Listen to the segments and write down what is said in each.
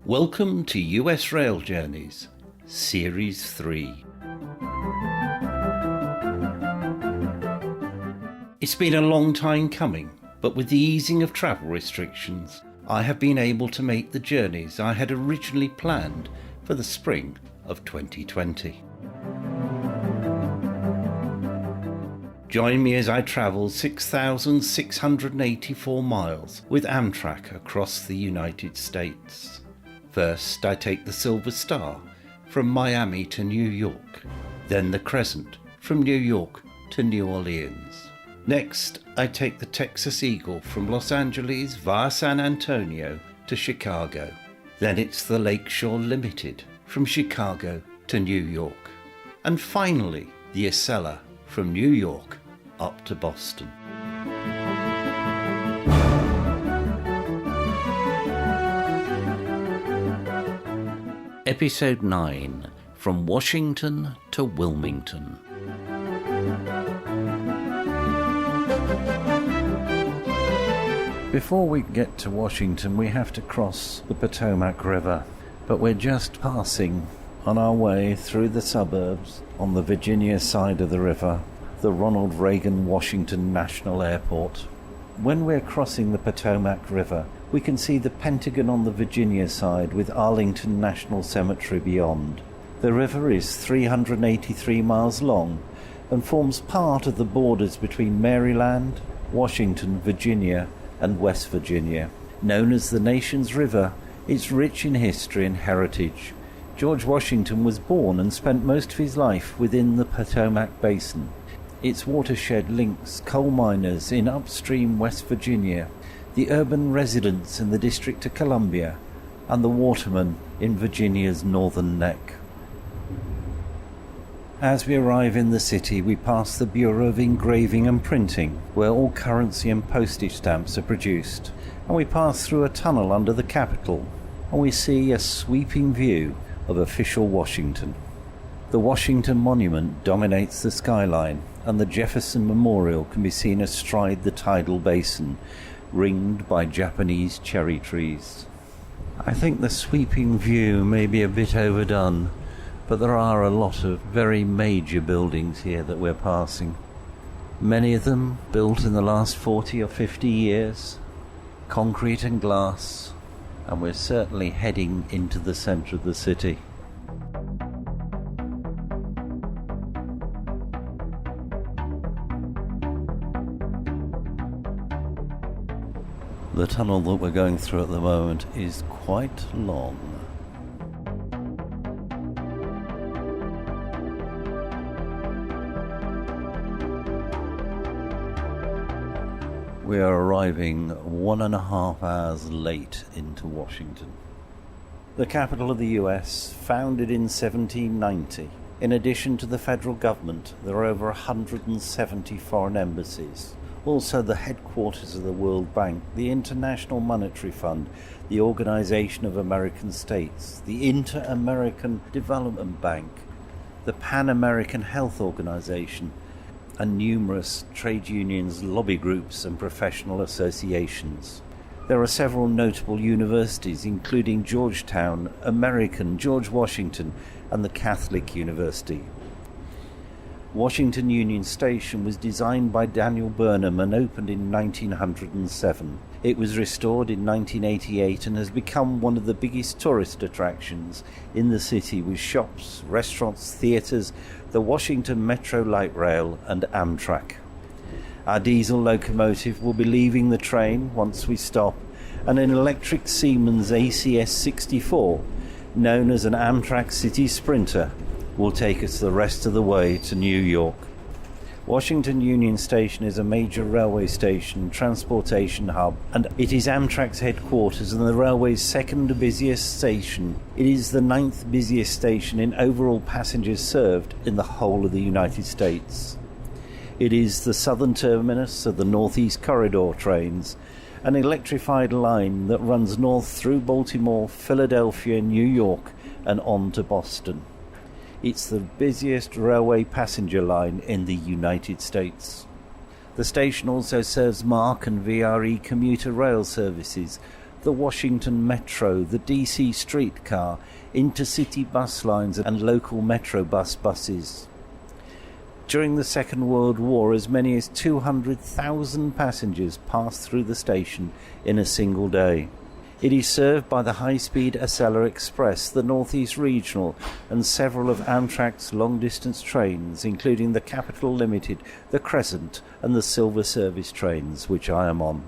Welcome to US Rail Journeys, Series 3. It's been a long time coming, but with the easing of travel restrictions, I have been able to make the journeys I had originally planned for the spring of 2020. Join me as I travel 6,684 miles with Amtrak across the United States. First, I take the Silver Star from Miami to New York, then the Crescent from New York to New Orleans. Next, I take the Texas Eagle from Los Angeles via San Antonio to Chicago. Then it's the Lakeshore Limited from Chicago to New York. And finally, the Acela from New York up to Boston. Episode 9, From Washington to Wilmington. Before we get to Washington, we have to cross the Potomac River, but we're just passing on our way through the suburbs on the Virginia side of the river, the Ronald Reagan Washington National Airport. When we're crossing the Potomac River, we can see the Pentagon on the Virginia side with Arlington National Cemetery beyond. The river is 383 miles long and forms part of the borders between Maryland, Washington, Virginia, and West Virginia. Known as the nation's river, it's rich in history and heritage. George Washington was born and spent most of his life within the Potomac Basin. Its watershed links coal miners in upstream West Virginia, the urban residents in the District of Columbia, and the watermen in Virginia's northern neck. As we arrive in the city, we pass the Bureau of Engraving and Printing, where all currency and postage stamps are produced, and we pass through a tunnel under the Capitol, and we see a sweeping view of official Washington. The Washington Monument dominates the skyline, and the Jefferson Memorial can be seen astride the tidal basin, ringed by Japanese cherry trees. I think the sweeping view may be a bit overdone, but there are a lot of very major buildings here that we're passing. Many of them built in the last 40 or 50 years, concrete and glass, and we're certainly heading into the centre of the city. The tunnel that we're going through at the moment is quite long. We are arriving 1.5 hours late into Washington. The capital of the US, founded in 1790. In addition to the federal government, there are over 170 foreign embassies. Also the headquarters of the World Bank, the International Monetary Fund, the Organization of American States, the Inter-American Development Bank, the Pan-American Health Organization, and numerous trade unions, lobby groups and professional associations. There are several notable universities, including Georgetown, American, George Washington, and the Catholic University. Washington Union Station was designed by Daniel Burnham and opened in 1907. It was restored in 1988 and has become one of the biggest tourist attractions in the city, with shops, restaurants, theatres, the Washington Metro Light Rail and Amtrak. Our diesel locomotive will be leaving the train once we stop, and an electric Siemens ACS 64, known as an Amtrak City Sprinter, will take us the rest of the way to New York. Washington Union Station is a major railway station, transportation hub, and it is Amtrak's headquarters and the railway's second busiest station. It is the 9th busiest station in overall passengers served in the whole of the United States. It is the southern terminus of the Northeast Corridor trains, an electrified line that runs north through Baltimore, Philadelphia, New York and on to Boston. It's the busiest railway passenger line in the United States. The station also serves MARC and VRE commuter rail services, the Washington Metro, the DC streetcar, intercity bus lines and local Metro buses. During the Second World War, as many as 200,000 passengers passed through the station in a single day. It is served by the high-speed Acela Express, the Northeast Regional, and several of Amtrak's long-distance trains, including the Capital Limited, the Crescent, and the Silver Service trains, which I am on.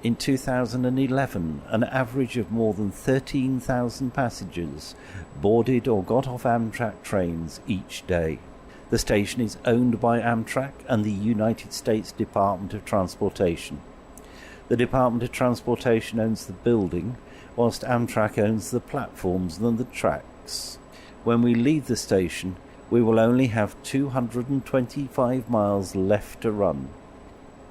In 2011, an average of more than 13,000 passengers boarded or got off Amtrak trains each day. The station is owned by Amtrak and the United States Department of Transportation. The Department of Transportation owns the building, whilst Amtrak owns the platforms and the tracks. When we leave the station, we will only have 225 miles left to run.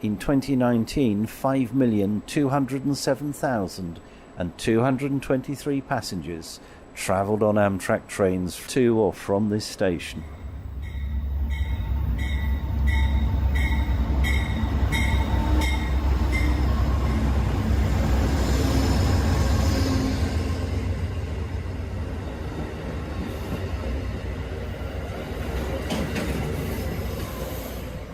In 2019, 5,207,223 passengers travelled on Amtrak trains to or from this station.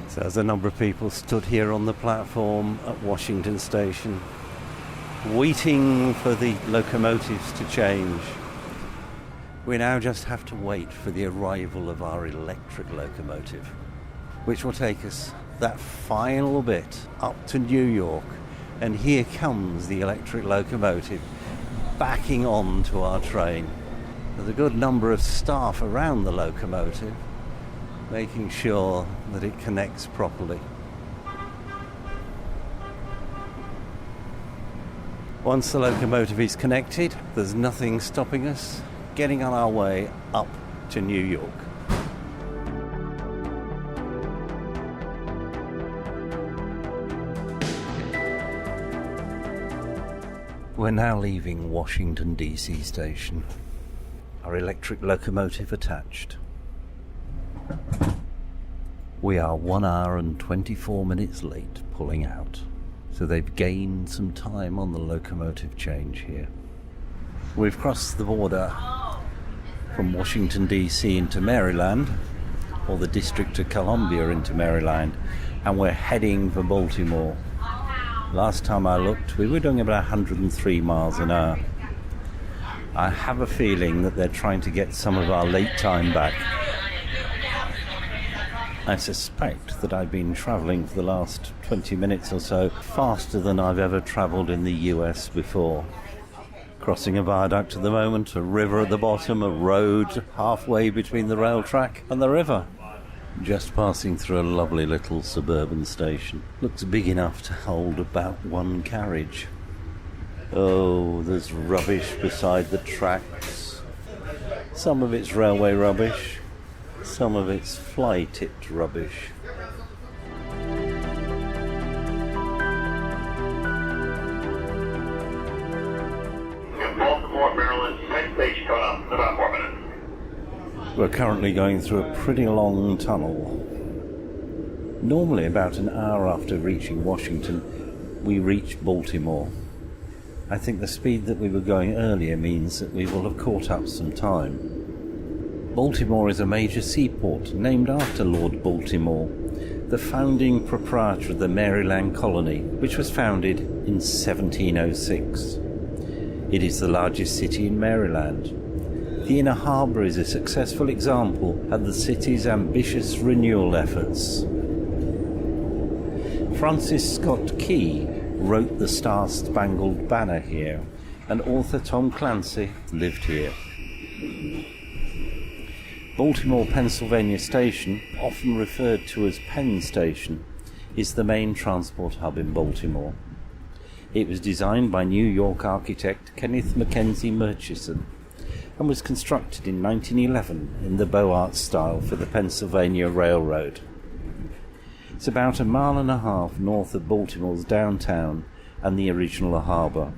So there's a number of people stood here on the platform at Washington Station, waiting for the locomotives to change. We now just have to wait for the arrival of our electric locomotive, which will take us that final bit up to New York. And here comes the electric locomotive backing on to our train. There's a good number of staff around the locomotive, making sure that it connects properly. Once the locomotive is connected, there's nothing stopping us getting on our way up to New York. We're now leaving Washington DC station, our electric locomotive attached. We are 1 hour and 24 minutes late pulling out, so they've gained some time on the locomotive change here. We've crossed the border from Washington DC into Maryland, or the District of Columbia into Maryland, and we're heading for Baltimore. Last time I looked, we were doing about 103 miles an hour. I have a feeling that they're trying to get some of our late time back. I suspect that I've been travelling for the last 20 minutes or so faster than I've ever travelled in the US before. Crossing a viaduct at the moment, a river at the bottom, a road halfway between the rail track and the river. Just passing through a lovely little suburban station. Looks big enough to hold about one carriage. Oh, there's rubbish beside the tracks. Some of it's railway rubbish. Some of it's fly-tipped rubbish. Baltimore, Maryland, next station coming up in about 4 minutes. We're currently going through a pretty long tunnel. Normally about an hour after reaching Washington, we reach Baltimore. I think the speed that we were going earlier means that we will have caught up some time. Baltimore is a major seaport named after Lord Baltimore, the founding proprietor of the Maryland colony, which was founded in 1706. It is the largest city in Maryland. The Inner Harbour is a successful example of the city's ambitious renewal efforts. Francis Scott Key wrote the Star-Spangled Banner here, and author Tom Clancy lived here. Baltimore, Pennsylvania Station, often referred to as Penn Station, is the main transport hub in Baltimore. It was designed by New York architect Kenneth Mackenzie Murchison and was constructed in 1911 in the Beaux Arts style for the Pennsylvania Railroad. It's about 1.5 miles north of Baltimore's downtown and the original harbour.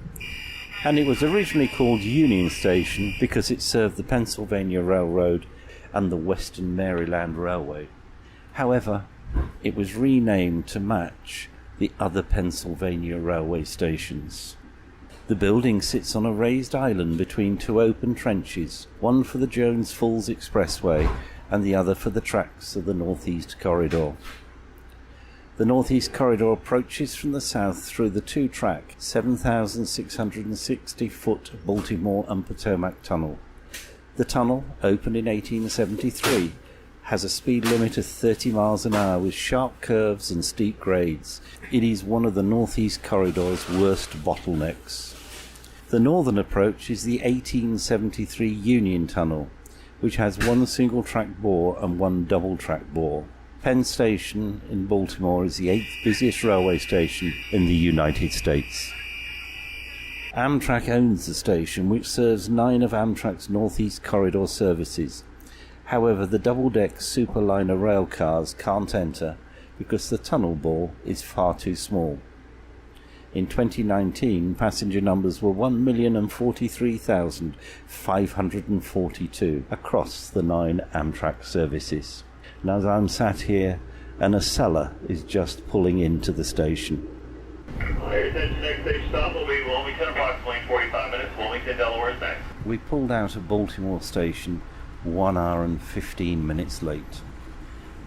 And it was originally called Union Station because it served the Pennsylvania Railroad and the Western Maryland Railway. However, it was renamed to match the other Pennsylvania railway stations. The building sits on a raised island between two open trenches, one for the Jones Falls Expressway and the other for the tracks of the Northeast Corridor. The Northeast Corridor approaches from the south through the two-track, 7,660-foot Baltimore and Potomac Tunnel. The tunnel, opened in 1873, has a speed limit of 30 miles an hour with sharp curves and steep grades. It is one of the Northeast Corridor's worst bottlenecks. The northern approach is the 1873 Union Tunnel, which has one single-track bore and one double-track bore. Penn Station in Baltimore is the 8th busiest railway station in the United States. Amtrak owns the station, which serves 9 of Amtrak's Northeast Corridor services. However, the double-deck Superliner rail cars can't enter because the tunnel bore is far too small. In 2019, passenger numbers were 1,043,542 across the 9 Amtrak services. And as I'm sat here, an Acela is just pulling into the station. Attention, next station stop will be Wilmington, approximately 45 minutes. Wilmington, Delaware is next. We pulled out of Baltimore Station 1 hour and 15 minutes late,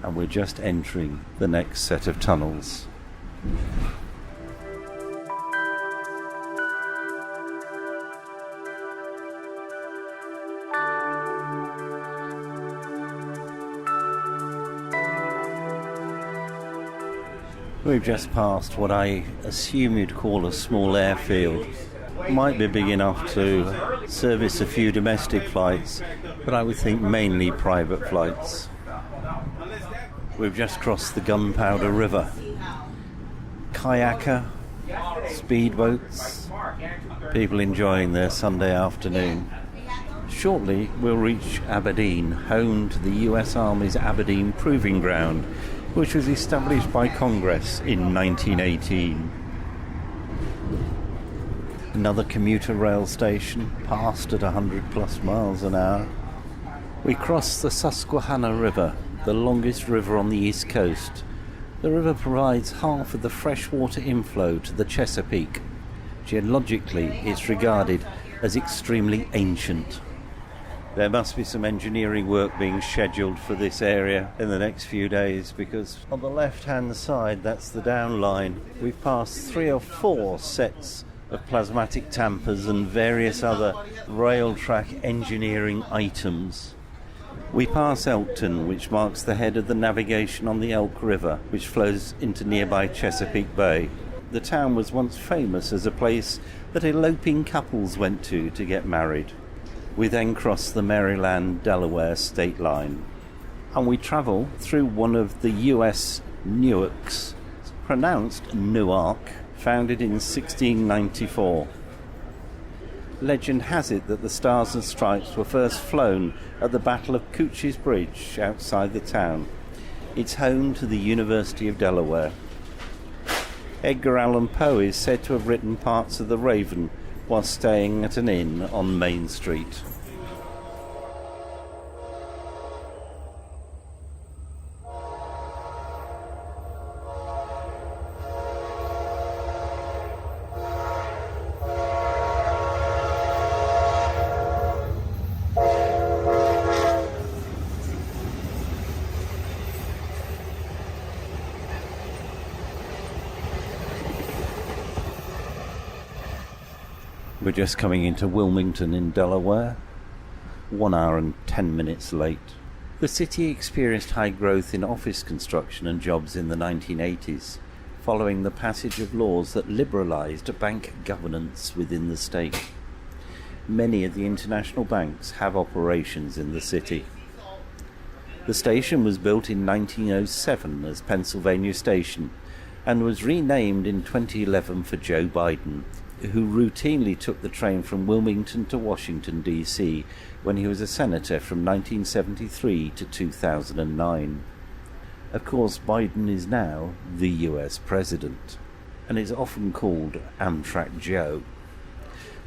and we're just entering the next set of tunnels. We've just passed what I assume you'd call a small airfield. It might be big enough to service a few domestic flights, but I would think mainly private flights. We've just crossed the Gunpowder River. Kayaker, speedboats, people enjoying their Sunday afternoon. Shortly we'll reach Aberdeen, home to the US Army's Aberdeen Proving Ground, which was established by Congress in 1918. Another commuter rail station, passed at 100 plus miles an hour. We cross the Susquehanna River, the longest river on the East Coast. The river provides half of the freshwater inflow to the Chesapeake. Geologically, it's regarded as extremely ancient. There must be some engineering work being scheduled for this area in the next few days, because on the left-hand side, that's the down line. We've passed 3 or 4 sets of plasmatic tampers and various other rail track engineering items. We pass Elkton, which marks the head of the navigation on the Elk River, which flows into nearby Chesapeake Bay. The town was once famous as a place that eloping couples went to get married. We then cross the Maryland-Delaware state line, and we travel through one of the US Newarks, pronounced Newark, founded in 1694. Legend has it that the Stars and Stripes were first flown at the Battle of Cooch's Bridge outside the town. It's home to the University of Delaware. Edgar Allan Poe is said to have written parts of The Raven while staying at an inn on Main Street. We're just coming into Wilmington in Delaware, 1 hour and 10 minutes late. The city experienced high growth in office construction and jobs in the 1980s, following the passage of laws that liberalized bank governance within the state. Many of the international banks have operations in the city. The station was built in 1907 as Pennsylvania Station and was renamed in 2011 for Joe Biden, who routinely took the train from Wilmington to Washington, D.C. when he was a senator from 1973 to 2009. Of course, Biden is now the US president. and is often called Amtrak Joe.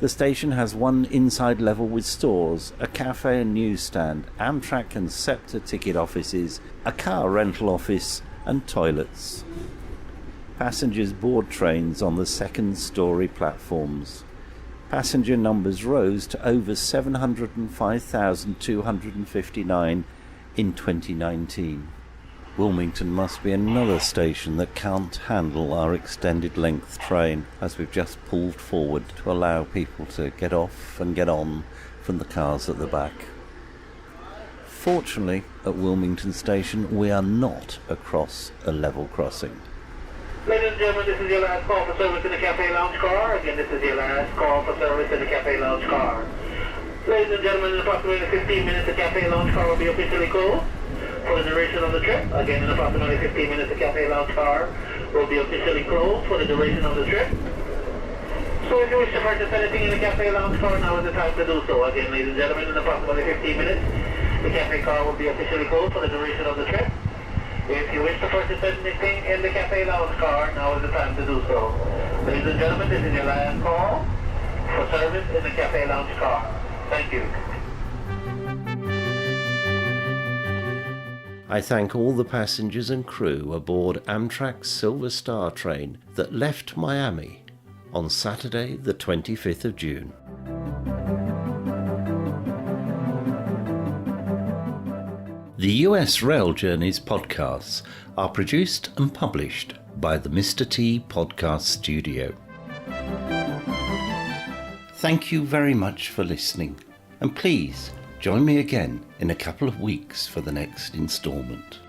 The station has one inside level with stores, a cafe and newsstand, Amtrak and SEPTA ticket offices, a car rental office and toilets. Passengers board trains on the second-storey platforms. Passenger numbers rose to over 705,259 in 2019. Wilmington must be another station that can't handle our extended length train, as we've just pulled forward to allow people to get off and get on from the cars at the back. Fortunately, at Wilmington Station, we are not across a level crossing. Ladies and gentlemen, this is your last call for service in the Cafe Lounge car. Again, this is your last call for service in the Cafe Lounge car. Ladies and gentlemen, in approximately 15 minutes, the Cafe Lounge car will be officially closed for the duration of the trip. Again, in approximately 15 minutes, the Cafe Lounge car will be officially closed for the duration of the trip. So if you wish to purchase anything in the Cafe Lounge car, now is the time to do so. Again, ladies and gentlemen, in approximately 15 minutes, the Cafe car will be officially closed for the duration of the trip. If you wish to purchase anything in the Cafe Lounge car, now is the time to do so. Ladies and gentlemen, this is your last call for service in the Cafe Lounge car. Thank you. I thank all the passengers and crew aboard Amtrak's Silver Star train that left Miami on Saturday the 25th of June. The US Rail Journeys podcasts are produced and published by the Mr. T Podcast Studio. Thank you very much for listening, and please join me again in a couple of weeks for the next instalment.